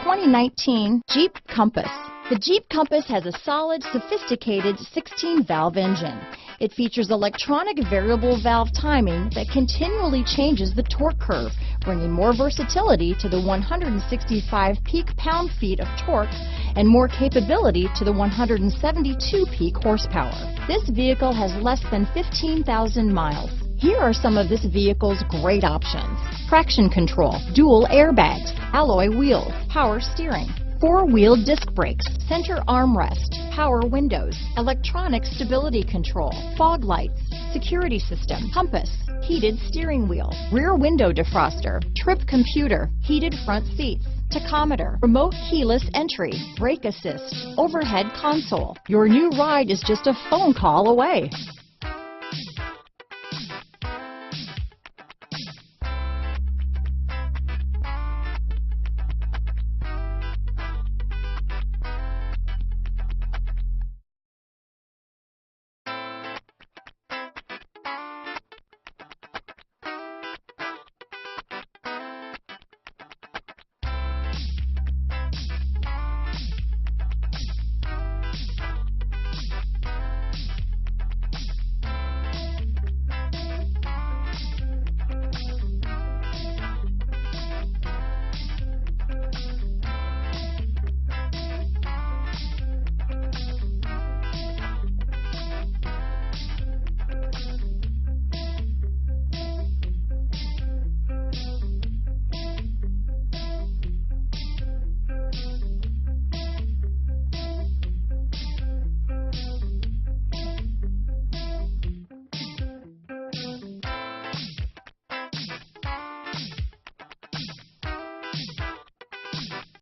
2019 Jeep Compass. The Jeep Compass has a solid, sophisticated 16-valve engine. It features electronic variable valve timing that continually changes the torque curve, bringing more versatility to the 165 peak pound-feet of torque and more capability to the 172 peak horsepower. This vehicle has less than 15,000 miles. Here are some of this vehicle's great options: traction control, dual airbags, alloy wheels, power steering, four-wheel disc brakes, center armrest, power windows, electronic stability control, fog lights, security system, compass, heated steering wheel, rear window defroster, trip computer, heated front seats, tachometer, remote keyless entry, brake assist, overhead console. Your new ride is just a phone call away.